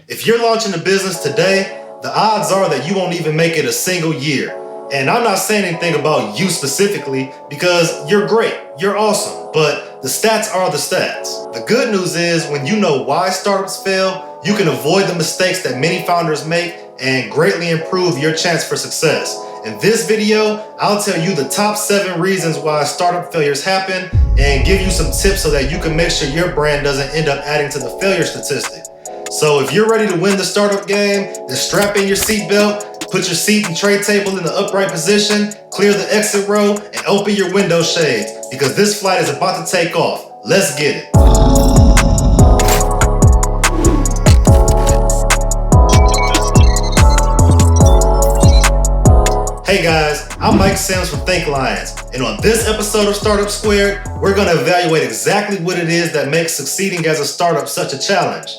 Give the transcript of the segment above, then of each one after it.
If you're launching a business today, the odds are that you won't even make it a single year. And I'm not saying anything about you specifically because you're great, you're awesome, but the stats are the stats. The good news is when you know why startups fail, you can avoid the mistakes that many founders make and greatly improve your chance for success. In this video, I'll tell you the top 7 reasons why startup failures happen and give you some tips so that you can make sure your brand doesn't end up adding to the failure statistic. So if you're ready to win the startup game, then strap in your seatbelt, put your seat and tray table in the upright position, clear the exit row, and open your window shades because this flight is about to take off. Let's get it. Hey guys, I'm Mike Sims from ThinkLions, and on this episode of Startup Squared, we're going to evaluate exactly what it is that makes succeeding as a startup such a challenge.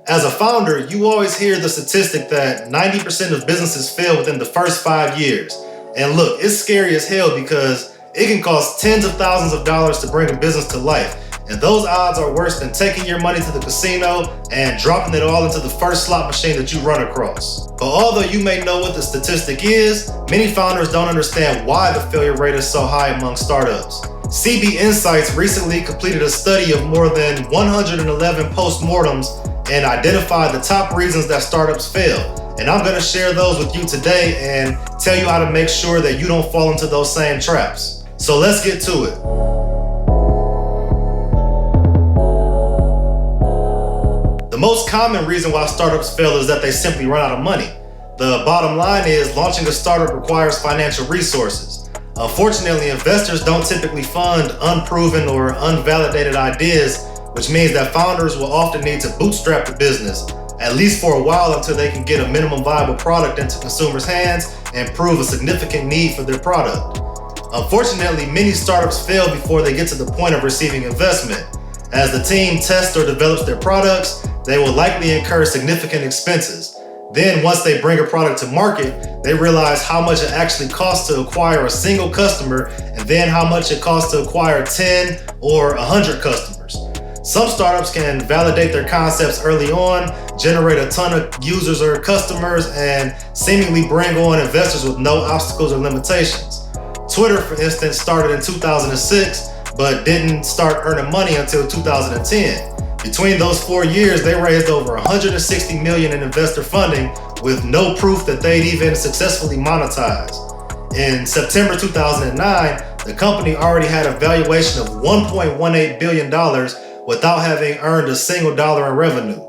As a founder, you always hear the statistic that 90% of businesses fail within the first 5 years. And look, it's scary as hell because it can cost tens of thousands of dollars to bring a business to life. And those odds are worse than taking your money to the casino and dropping it all into the first slot machine that you run across. But although you may know what the statistic is, many founders don't understand why the failure rate is so high among startups. CBInisghts recently completed a study of more than 111 post-mortems and identified the top reasons that startups fail. And I'm going to share those with you today and tell you how to make sure that you don't fall into those same traps. So let's get to it. The most common reason why startups fail is that they simply run out of money. The bottom line is launching a startup requires financial resources. Unfortunately, investors don't typically fund unproven or unvalidated ideas, which means that founders will often need to bootstrap the business, at least for a while until they can get a minimum viable product into consumers' hands and prove a significant need for their product. Unfortunately, many startups fail before they get to the point of receiving investment. As the team tests or develops their products, they will likely incur significant expenses. Then once they bring a product to market, they realize how much it actually costs to acquire a single customer and then how much it costs to acquire 10 or 100 customers. Some startups can validate their concepts early on, generate a ton of users or customers, and seemingly bring on investors with no obstacles or limitations. Twitter, for instance, started in 2006, but didn't start earning money until 2010. Between those 4 years, they raised over $160 million in investor funding with no proof that they'd even successfully monetized. In September 2009, the company already had a valuation of $1.18 billion without having earned a single dollar in revenue.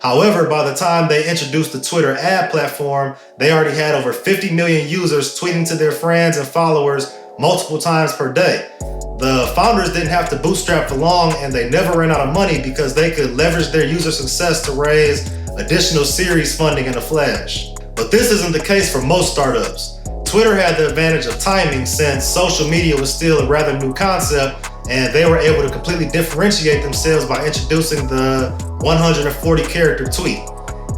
However, by the time they introduced the Twitter ad platform, they already had over 50 million users tweeting to their friends and followers multiple times per day. The founders didn't have to bootstrap for long, and they never ran out of money because they could leverage their user success to raise additional series funding in a flash. But this isn't the case for most startups. Twitter had the advantage of timing since social media was still a rather new concept, and they were able to completely differentiate themselves by introducing the 140-character tweet.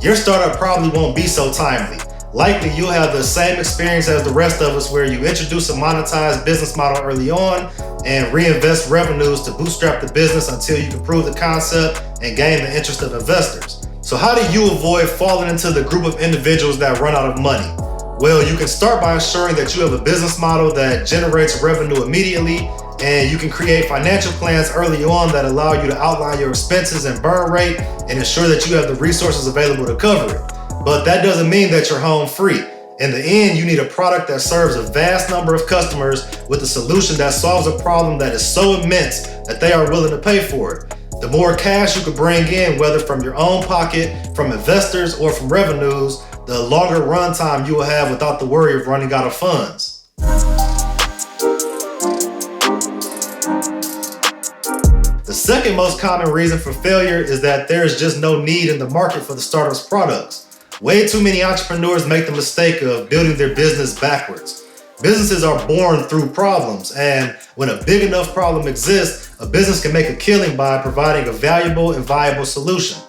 Your startup probably won't be so timely. Likely you'll have the same experience as the rest of us where you introduce a monetized business model early on and reinvest revenues to bootstrap the business until you can prove the concept and gain the interest of investors. So how do you avoid falling into the group of individuals that run out of money? Well, you can start by ensuring that you have a business model that generates revenue immediately, and you can create financial plans early on that allow you to outline your expenses and burn rate and ensure that you have the resources available to cover it. But that doesn't mean that you're home free. In the end, you need a product that serves a vast number of customers with a solution that solves a problem that is so immense that they are willing to pay for it. The more cash you can bring in, whether from your own pocket, from investors, or from revenues, the longer runtime you will have without the worry of running out of funds. The second most common reason for failure is that there is just no need in the market for the startup's products. Way too many entrepreneurs make the mistake of building their business backwards. Businesses are born through problems, and when a big enough problem exists, a business can make a killing by providing a valuable and viable solution.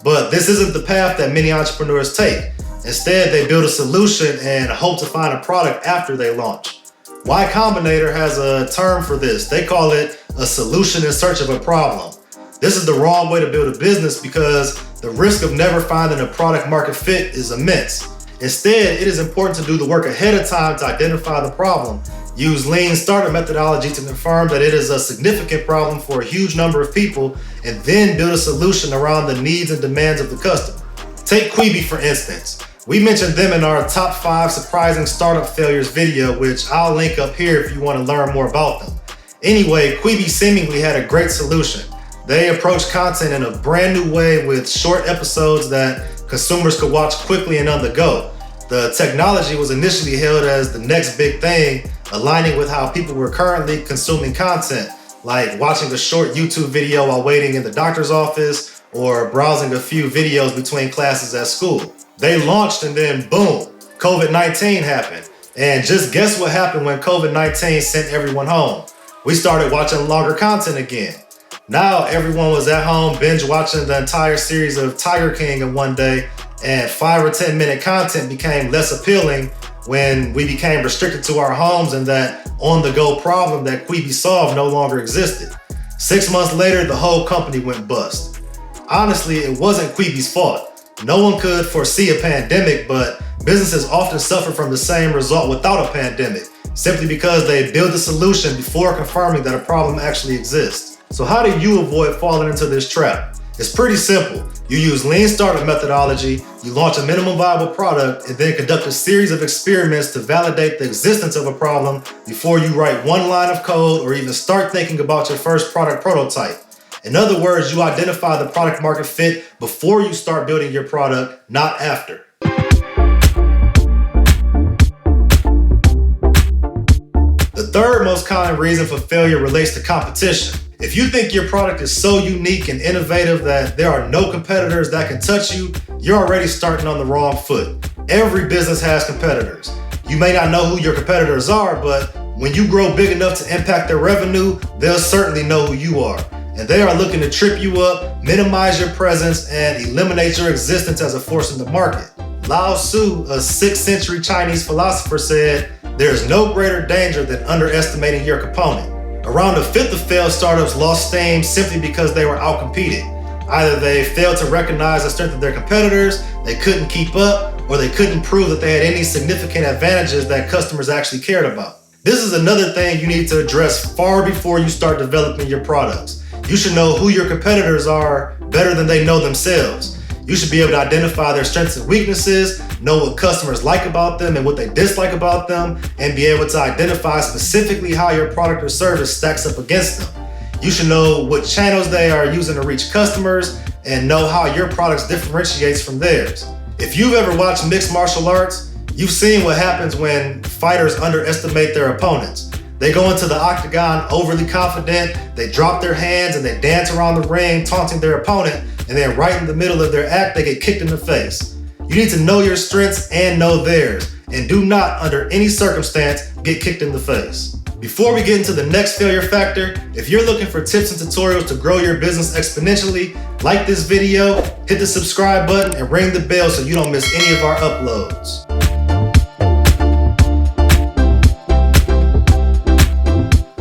But this isn't the path that many entrepreneurs take. Instead, they build a solution and hope to find a product after they launch. Y Combinator has a term for this. They call it a solution in search of a problem. This is the wrong way to build a business because the risk of never finding a product market fit is immense. Instead, it is important to do the work ahead of time to identify the problem. Use lean startup methodology to confirm that it is a significant problem for a huge number of people, and then build a solution around the needs and demands of the customer. Take Quibi for instance. We mentioned them in our top 5 surprising startup failures video, which I'll link up here if you want to learn more about them. Anyway, Quibi seemingly had a great solution. They approached content in a brand new way with short episodes that consumers could watch quickly and on the go. The technology was initially hailed as the next big thing, aligning with how people were currently consuming content, like watching a short YouTube video while waiting in the doctor's office or browsing a few videos between classes at school. They launched and then boom, COVID-19 happened. And just guess what happened when COVID-19 sent everyone home? We started watching longer content again. Now everyone was at home binge watching the entire series of Tiger King in one day, and 5 or 10 minute content became less appealing when we became restricted to our homes, and that on-the-go problem that Quibi solved no longer existed. 6 months later, the whole company went bust. Honestly, it wasn't Quibi's fault. No one could foresee a pandemic, but businesses often suffer from the same result without a pandemic, simply because they build a solution before confirming that a problem actually exists. So how do you avoid falling into this trap? It's pretty simple. You use lean startup methodology, you launch a minimum viable product, and then conduct a series of experiments to validate the existence of a problem before you write one line of code or even start thinking about your first product prototype. In other words, you identify the product market fit before you start building your product, not after. The third most common reason for failure relates to competition. If you think your product is so unique and innovative that there are no competitors that can touch you, you're already starting on the wrong foot. Every business has competitors. You may not know who your competitors are, but when you grow big enough to impact their revenue, they'll certainly know who you are. And they are looking to trip you up, minimize your presence, and eliminate your existence as a force in the market. Lao Tzu, a 6th century Chinese philosopher, said, "There is no greater danger than underestimating your opponent." Around a fifth of failed startups lost steam simply because they were outcompeted. Either they failed to recognize the strength of their competitors, they couldn't keep up, or they couldn't prove that they had any significant advantages that customers actually cared about. This is another thing you need to address far before you start developing your products. You should know who your competitors are better than they know themselves. You should be able to identify their strengths and weaknesses, know what customers like about them and what they dislike about them, and be able to identify specifically how your product or service stacks up against them. You should know what channels they are using to reach customers and know how your product differentiates from theirs. If you've ever watched mixed martial arts, you've seen what happens when fighters underestimate their opponents. They go into the octagon overly confident, they drop their hands and they dance around the ring taunting their opponent, and then right in the middle of their act, they get kicked in the face. You need to know your strengths and know theirs, and do not, under any circumstance, get kicked in the face. Before we get into the next failure factor, if you're looking for tips and tutorials to grow your business exponentially, like this video, hit the subscribe button, and ring the bell so you don't miss any of our uploads.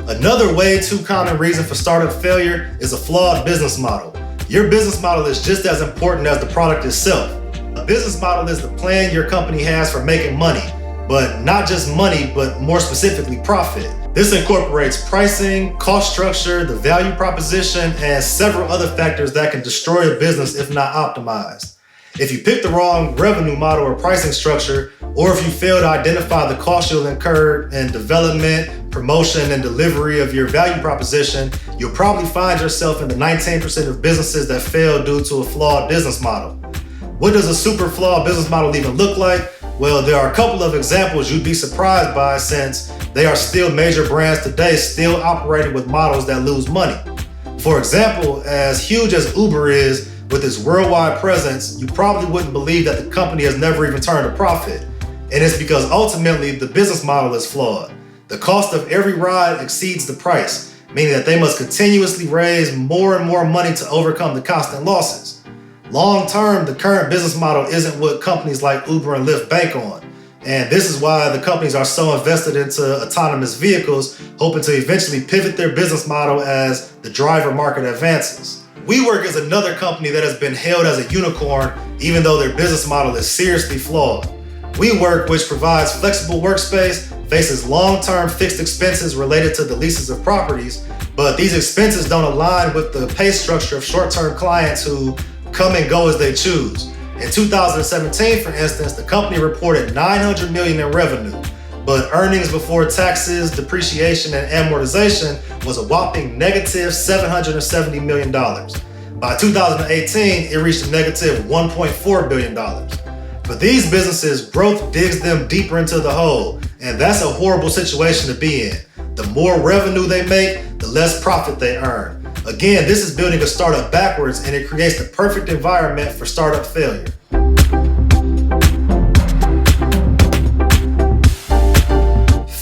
Another way too common reason for startup failure is a flawed business model. Your business model is just as important as the product itself. A business model is the plan your company has for making money, but not just money, but more specifically profit. This incorporates pricing, cost structure, the value proposition, and several other factors that can destroy a business if not optimized. If you pick the wrong revenue model or pricing structure, or if you fail to identify the cost you'll incur in development, promotion, and delivery of your value proposition, you'll probably find yourself in the 19% of businesses that fail due to a flawed business model. What does a super flawed business model even look like? Well, there are a couple of examples you'd be surprised by, since they are still major brands today, still operating with models that lose money. For example, as huge as Uber is, with its worldwide presence, you probably wouldn't believe that the company has never even turned a profit. And it's because ultimately the business model is flawed. The cost of every ride exceeds the price, meaning that they must continuously raise more and more money to overcome the constant losses. Long term, the current business model isn't what companies like Uber and Lyft bank on. And this is why the companies are so invested into autonomous vehicles, hoping to eventually pivot their business model as the driver market advances. WeWork is another company that has been hailed as a unicorn, even though their business model is seriously flawed. WeWork, which provides flexible workspace, faces long-term fixed expenses related to the leases of properties, but these expenses don't align with the pay structure of short-term clients who come and go as they choose. In 2017, for instance, the company reported $900 million in revenue, but earnings before taxes, depreciation, and amortization was a whopping negative $770 million. By 2018, it reached a negative $1.4 billion. For these businesses, growth digs them deeper into the hole, and that's a horrible situation to be in. The more revenue they make, the less profit they earn. Again, this is building a startup backwards, and it creates the perfect environment for startup failure.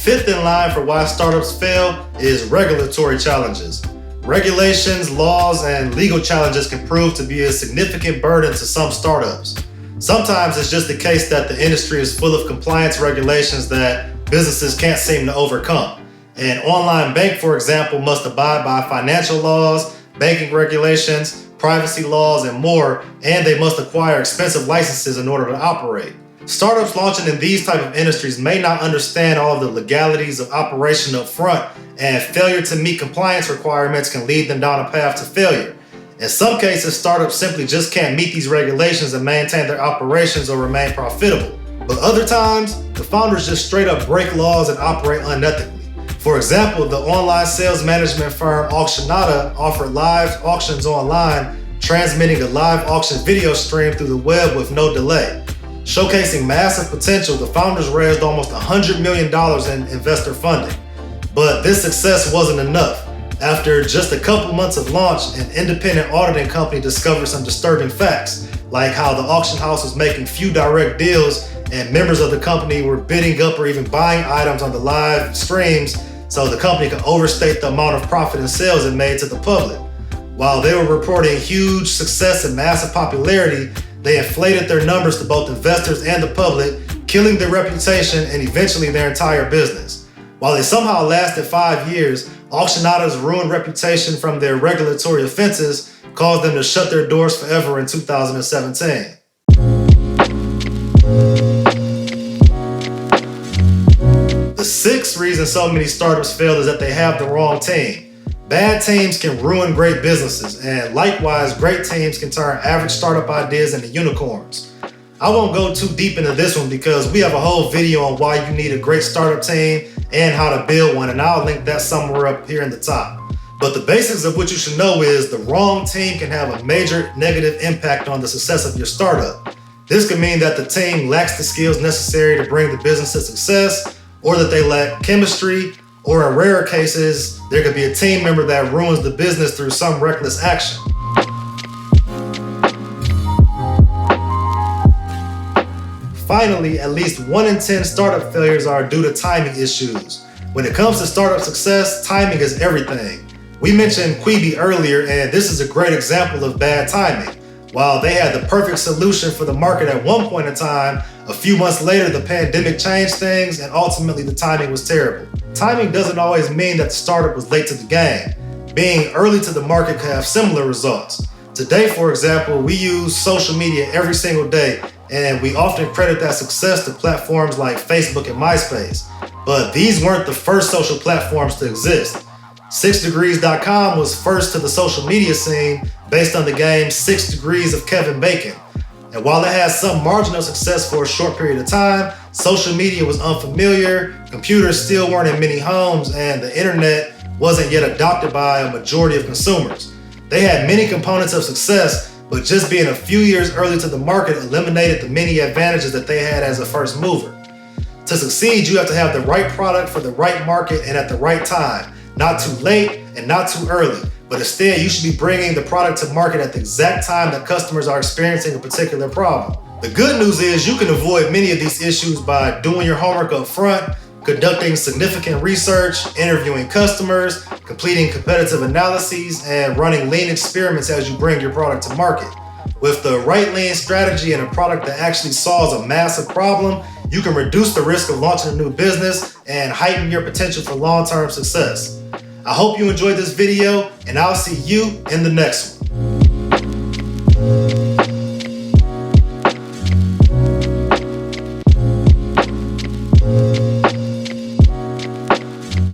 Fifth in line for why startups fail is regulatory challenges. Regulations, laws, and legal challenges can prove to be a significant burden to some startups. Sometimes it's just the case that the industry is full of compliance regulations that businesses can't seem to overcome. An online bank, for example, must abide by financial laws, banking regulations, privacy laws, and more, and they must acquire expensive licenses in order to operate. Startups launching in these type of industries may not understand all of the legalities of operation up front, and failure to meet compliance requirements can lead them down a path to failure. In some cases, startups simply just can't meet these regulations and maintain their operations or remain profitable. But other times, the founders just straight up break laws and operate unethically. For example, the online sales management firm Auctionata offered live auctions online, transmitting a live auction video stream through the web with no delay. Showcasing massive potential, the founders raised almost $100 million in investor funding. But this success wasn't enough. After just a couple months of launch, an independent auditing company discovered some disturbing facts, like how the auction house was making few direct deals and members of the company were bidding up or even buying items on the live streams so the company could overstate the amount of profit and sales it made to the public. While they were reporting huge success and massive popularity, they inflated their numbers to both investors and the public, killing their reputation and eventually their entire business. While they somehow lasted 5 years, Auctionata's ruined reputation from their regulatory offenses caused them to shut their doors forever in 2017. The sixth reason so many startups fail is that they have the wrong team. Bad teams can ruin great businesses, and likewise, great teams can turn average startup ideas into unicorns. I won't go too deep into this one because we have a whole video on why you need a great startup team and how to build one, and I'll link that somewhere up here in the top. But the basics of what you should know is the wrong team can have a major negative impact on the success of your startup. This could mean that the team lacks the skills necessary to bring the business to success, or that they lack chemistry, or in rarer cases, there could be a team member that ruins the business through some reckless action. Finally, at least 1 in 10 startup failures are due to timing issues. When it comes to startup success, timing is everything. We mentioned Quibi earlier, and this is a great example of bad timing. While they had the perfect solution for the market at one point in time, a few months later the pandemic changed things and ultimately the timing was terrible. Timing doesn't always mean that the startup was late to the game. Being early to the market can have similar results. Today, for example, we use social media every single day, and we often credit that success to platforms like Facebook and MySpace. But these weren't the first social platforms to exist. 6degrees.com was first to the social media scene based on the game 6 Degrees of Kevin Bacon. And while it had some marginal success for a short period of time, social media was unfamiliar, computers still weren't in many homes, and the internet wasn't yet adopted by a majority of consumers. They had many components of success, but just being a few years early to the market eliminated the many advantages that they had as a first mover. To succeed, you have to have the right product for the right market and at the right time. Not too late and not too early, but instead you should be bringing the product to market at the exact time that customers are experiencing a particular problem. The good news is you can avoid many of these issues by doing your homework up front, conducting significant research, interviewing customers, completing competitive analyses, and running lean experiments as you bring your product to market. With the right lean strategy and a product that actually solves a massive problem, you can reduce the risk of launching a new business and heighten your potential for long-term success. I hope you enjoyed this video, and I'll see you in the next one.